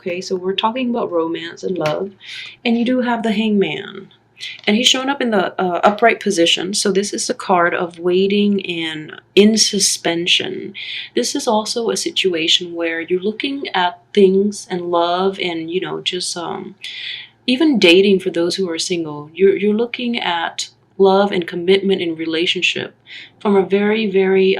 okay? So we're talking about romance and love, and you do have the Hangman. And he's showing up in the upright position. So this is a card of waiting and in suspension. This is also a situation where you're looking at things and love and, you know, just even dating for those who are single. You're looking at love and commitment and relationship from a very, very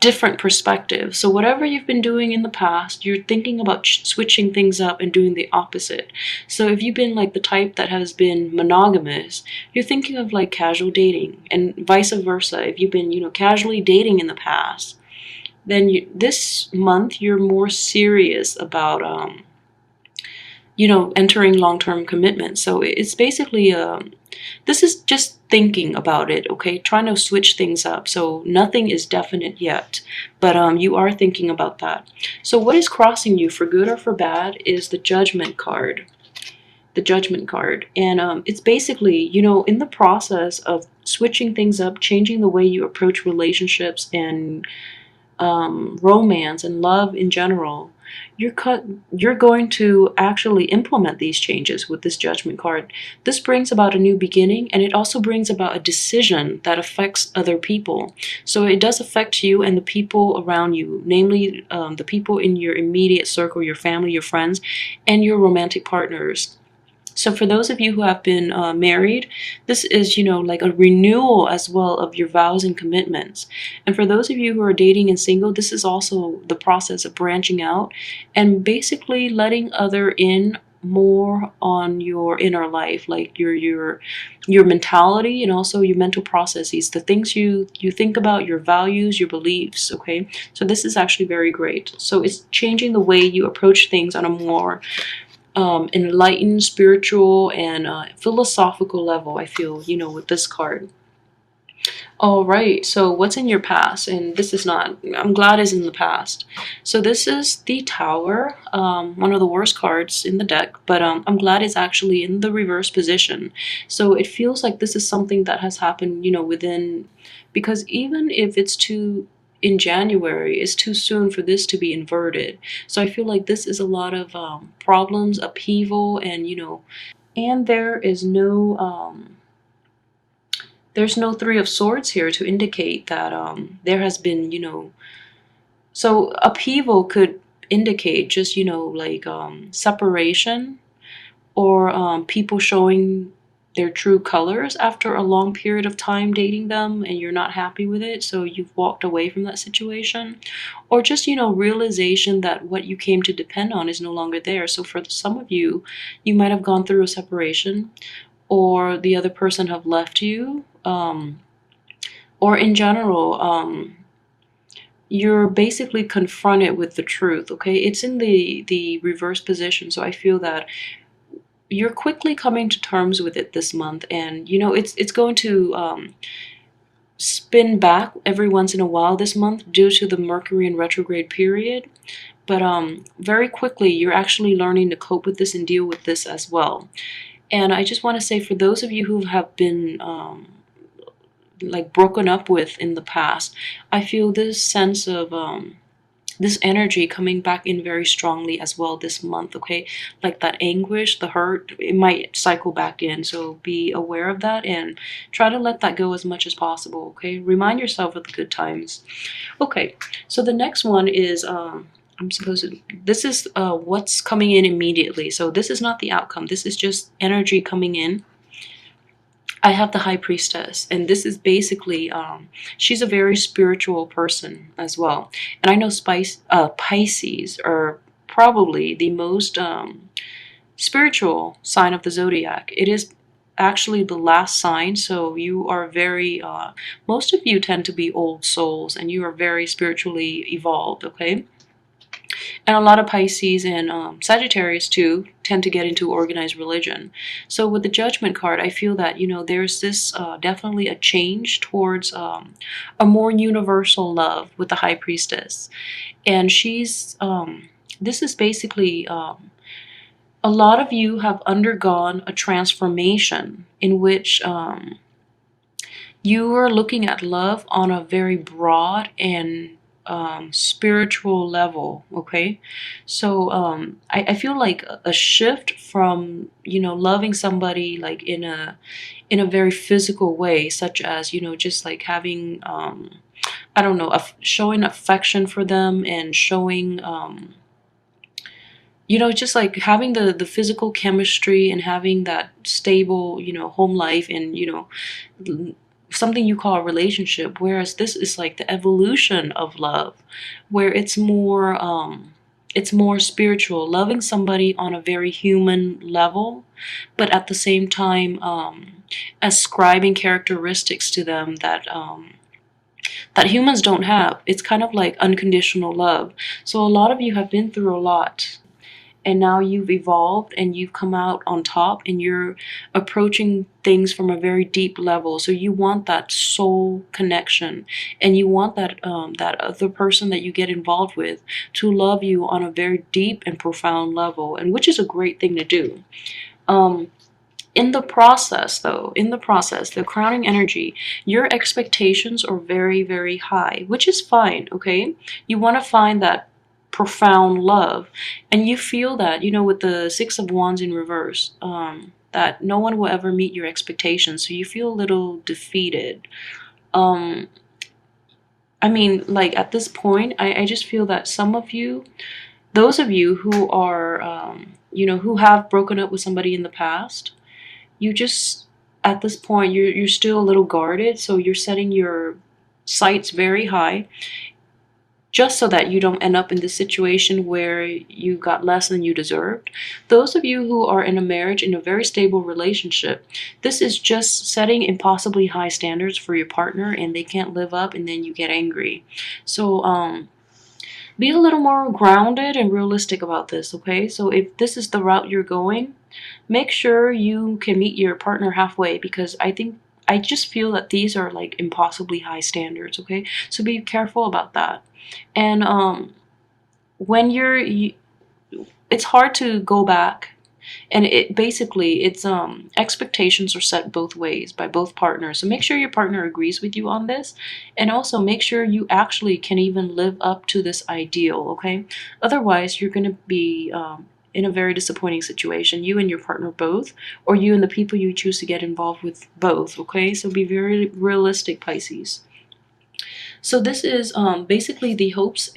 different perspective. So whatever you've been doing in the past, you're thinking about switching things up and doing the opposite. So if you've been like the type that has been monogamous, you're thinking of like casual dating, and vice versa. If you've been, you know, casually dating in the past, then this month you're more serious about you know, entering long-term commitment. So it's basically this is just thinking about it, okay? Trying to switch things up. So nothing is definite yet, but you are thinking about that. So what is crossing you for good or for bad is the Judgment card. The Judgment card. And it's basically, you know, in the process of switching things up, changing the way you approach relationships and romance and love in general, you're going to actually implement these changes with this Judgment card. This brings about a new beginning, and it also brings about a decision that affects other people. So it does affect you and the people around you, namely the people in your immediate circle, your family, your friends, and your romantic partners. So for those of you who have been married, this is, you know, like a renewal as well of your vows and commitments. And for those of you who are dating and single, this is also the process of branching out and basically letting other in more on your inner life, like your mentality and also your mental processes, the things you think about, your values, your beliefs, okay? So this is actually very great. So it's changing the way you approach things on a more enlightened, spiritual, and philosophical level, I feel, you know, with this card. All right, so what's in your past? And this is not, I'm glad is in the past. So this is the Tower, one of the worst cards in the deck, but I'm glad it's actually in the reverse position. So it feels like this is something that has happened, you know, within, because even if it's in January, it's too soon for this to be inverted. So I feel like this is a lot of problems, upheaval, and, you know, and there's no Three of Swords here to indicate that there has been, you know, so upheaval could indicate just, you know, like separation or people showing their true colors after a long period of time dating them and you're not happy with it, so you've walked away from that situation. Or just, you know, realization that what you came to depend on is no longer there. So for some of you, you might have gone through a separation, or the other person have left you, or in general, you're basically confronted with the truth, okay? It's in the reverse position, so I feel that you're quickly coming to terms with it this month, and you know it's going to spin back every once in a while this month due to the Mercury in retrograde period, but very quickly you're actually learning to cope with this and deal with this as well. And I just want to say, for those of you who have been like broken up with in the past, I feel this sense of this energy coming back in very strongly as well this month, okay? Like that anguish, the hurt, it might cycle back in. So be aware of that and try to let that go as much as possible, okay? Remind yourself of the good times. Okay, so the next one is, this is what's coming in immediately. So this is not the outcome. This is just energy coming in. I have the High Priestess, and this is basically, she's a very spiritual person as well. And I know Pisces are probably the most spiritual sign of the zodiac. It is actually the last sign, so you are very, most of you tend to be old souls, and you are very spiritually evolved, okay? And a lot of Pisces and Sagittarius too tend to get into organized religion. So with the Judgment card, I feel that, you know, there's this definitely a change towards a more universal love with the High Priestess. And she's, this is basically, a lot of you have undergone a transformation in which you are looking at love on a very broad and spiritual level. Okay, so I feel like a shift from, you know, loving somebody like in a very physical way, such as, you know, just like having I don't know, showing affection for them and showing you know, just like having the physical chemistry and having that stable, you know, home life and, you know, something you call a relationship. Whereas this is like the evolution of love, where it's more spiritual, loving somebody on a very human level, but at the same time ascribing characteristics to them that humans don't have. It's kind of like unconditional love. So a lot of you have been through a lot, and now you've evolved and you've come out on top, and you're approaching things from a very deep level. So you want that soul connection, and you want that that other person that you get involved with to love you on a very deep and profound level, and which is a great thing to do. In the process, though, the crowning energy, your expectations are very, very high, which is fine, okay? You want to find that profound love, and you feel that, you know, with the Six of Wands in reverse, that no one will ever meet your expectations, so you feel a little defeated. Um, I mean, like at this point, I just feel that some of you, those of you who are, you know, who have broken up with somebody in the past, you just, at this point, you're still a little guarded, so you're setting your sights very high, just so that you don't end up in this situation where you got less than you deserved. Those of you who are in a marriage, in a very stable relationship, this is just setting impossibly high standards for your partner, and they can't live up, and then you get angry. So be a little more grounded and realistic about this, okay? So if this is the route you're going, make sure you can meet your partner halfway, because I just feel that these are like impossibly high standards, okay? So be careful about that. And when it's hard to go back, and it basically, it's expectations are set both ways by both partners. So make sure your partner agrees with you on this, and also make sure you actually can even live up to this ideal, okay? Otherwise, you're going to be in a very disappointing situation, you and your partner both, or you and the people you choose to get involved with both, okay? So be very realistic, Pisces. So this is basically the hopes.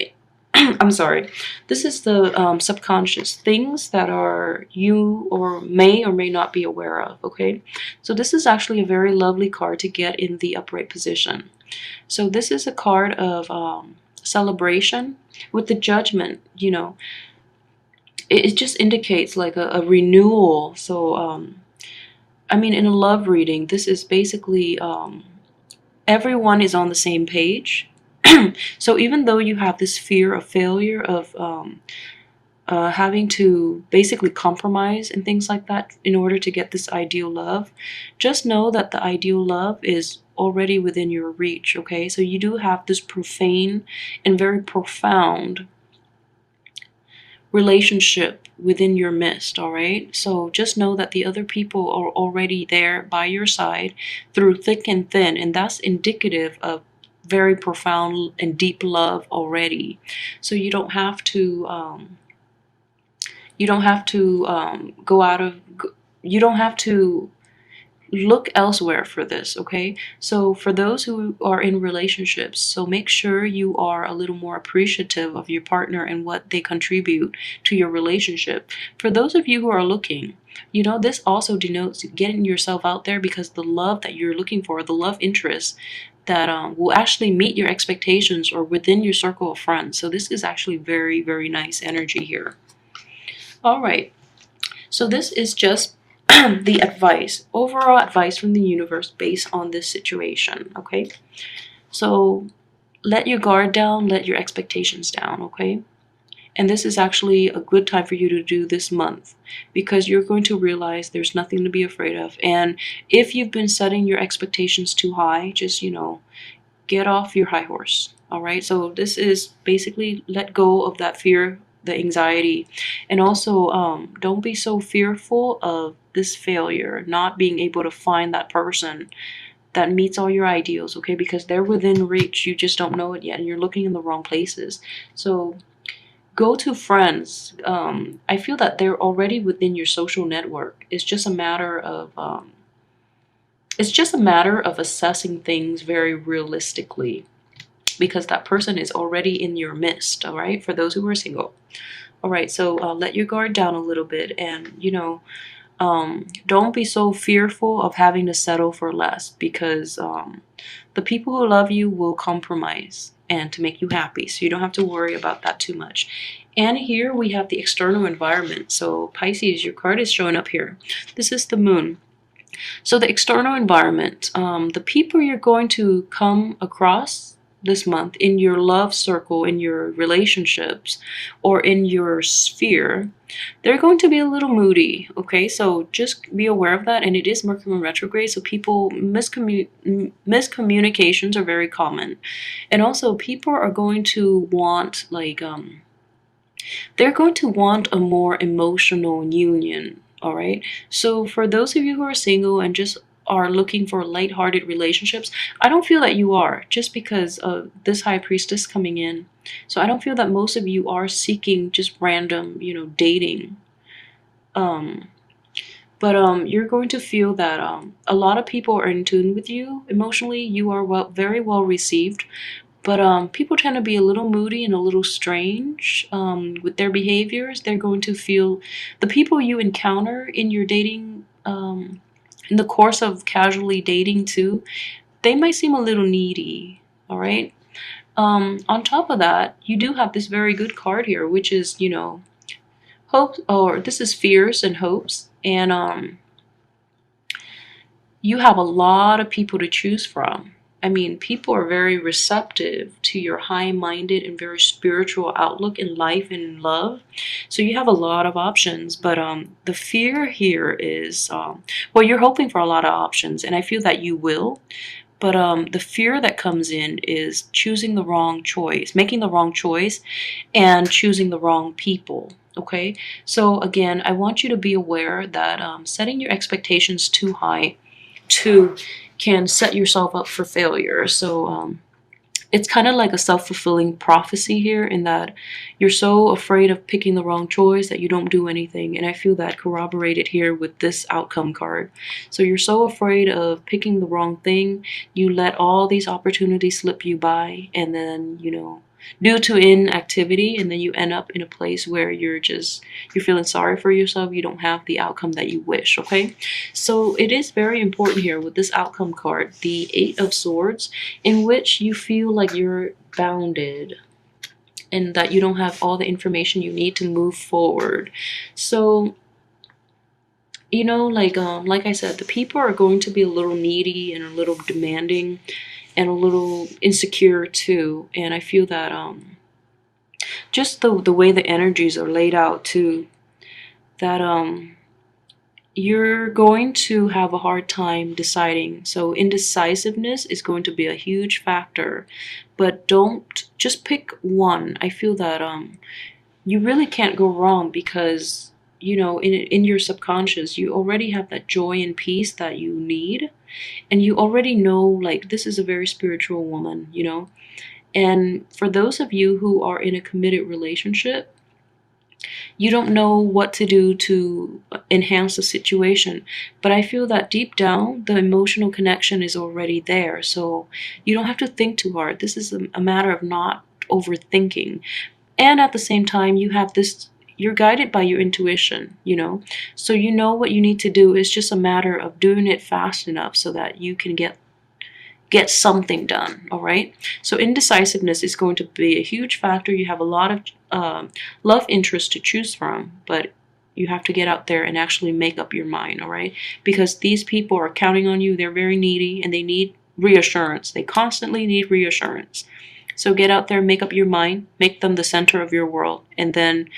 I'm sorry. This is the subconscious things that are you or may not be aware of, okay? So this is actually a very lovely card to get in the upright position. So this is a card of celebration with the Judgment, you know. It just indicates like a renewal. So, I mean, in a love reading, this is basically everyone is on the same page. So even though you have this fear of failure, of having to basically compromise and things like that in order to get this ideal love, just know that the ideal love is already within your reach, okay? So you do have this profane and very profound relationship within your midst, all right? So just know that the other people are already there by your side through thick and thin, and that's indicative of very profound and deep love already. So you don't have to go out of, you don't have to look elsewhere for this, okay? So for those who are in relationships, so make sure you are a little more appreciative of your partner and what they contribute to your relationship. For those of you who are looking, you know, this also denotes getting yourself out there, because the love that you're looking for, the love interest that will actually meet your expectations or within your circle of friends. So this is actually very, very nice energy here. All right. So this is just the advice, overall advice from the universe based on this situation, okay? So let your guard down, let your expectations down, okay? And this is actually a good time for you to do this month, because you're going to realize there's nothing to be afraid of. And if you've been setting your expectations too high, just, you know, get off your high horse, all right? So this is basically let go of that fear, the anxiety, and also don't be so fearful of this failure, not being able to find that person that meets all your ideals, okay? Because they're within reach. You just don't know it yet, and you're looking in the wrong places. So go to friends. I feel that they're already within your social network. It's just a matter of assessing things very realistically, because that person is already in your midst. All right, for those who are single. All right, so let your guard down a little bit, and don't be so fearful of having to settle for less, because the people who love you will compromise and to make you happy. So you don't have to worry about that too much. And here we have the external environment. So Pisces, your card is showing up here. This is the moon. So the external environment, the people you're going to come across this month in your love circle, in your relationships, or in your sphere, they're going to be a little moody, okay? So just be aware of that. And it is Mercury retrograde, so miscommunications are very common. And also people are going to want they're going to want a more emotional union, all right? So for those of you who are single and just are looking for lighthearted relationships, I don't feel that you are, just because of this high priestess coming in. So I don't feel that most of you are seeking just random, dating. But you're going to feel that a lot of people are in tune with you emotionally. You are very well received. But people tend to be a little moody and a little strange with their behaviors. They're going to feel, the people you encounter in your dating, in the course of casually dating too, they might seem a little needy, all right? On top of that, you do have this very good card here, which is, hope, or this is fears and hopes. And you have a lot of people to choose from. I mean, people are very receptive to your high-minded and very spiritual outlook in life and in love. So you have a lot of options. But the fear here is, well, you're hoping for a lot of options, and I feel that you will. But the fear that comes in is choosing the wrong choice, making the wrong choice, and choosing the wrong people. Okay? So again, I want you to be aware that setting your expectations too high can set yourself up for failure. So it's kind of like a self-fulfilling prophecy here, in that you're so afraid of picking the wrong choice that you don't do anything. And I feel that corroborated here with this outcome card. So you're so afraid of picking the wrong thing, you let all these opportunities slip you by, and then, due to inactivity, and then you end up in a place where you're feeling sorry for yourself. You don't have the outcome that you wish, okay? So it is very important here with this outcome card, the 8 of Swords, in which you feel like you're bounded and that you don't have all the information you need to move forward. So like I said, the people are going to be a little needy and a little demanding and a little insecure too. And I feel that just the way the energies are laid out too, that you're going to have a hard time deciding. So indecisiveness is going to be a huge factor, but don't just pick one. I feel that you really can't go wrong, because in your subconscious, you already have that joy and peace that you need. And you already know, like, this is a very spiritual woman, And for those of you who are in a committed relationship, you don't know what to do to enhance the situation. But I feel that deep down, the emotional connection is already there. So you don't have to think too hard. This is a matter of not overthinking. And at the same time, you're guided by your intuition, So what you need to do. Is just a matter of doing it fast enough so that you can get something done, all right? So indecisiveness is going to be a huge factor. You have a lot of love interest to choose from, but you have to get out there and actually make up your mind, all right? Because these people are counting on you. They're very needy, and they need reassurance. They constantly need reassurance. So get out there, make up your mind, make them the center of your world, and then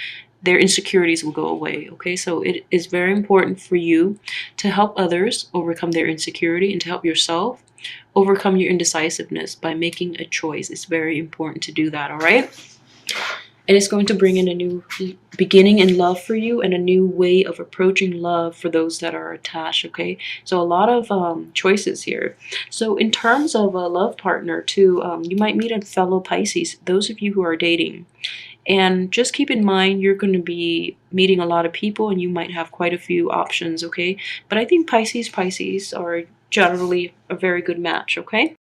their insecurities will go away, okay? So it is very important for you to help others overcome their insecurity, and to help yourself overcome your indecisiveness by making a choice. It's very important to do that, all right? And it's going to bring in a new beginning in love for you and a new way of approaching love for those that are attached, okay? So a lot of choices here. So in terms of a love partner too, you might meet a fellow Pisces, those of you who are dating. And just keep in mind, you're going to be meeting a lot of people and you might have quite a few options, okay? But I think Pisces are generally a very good match, okay?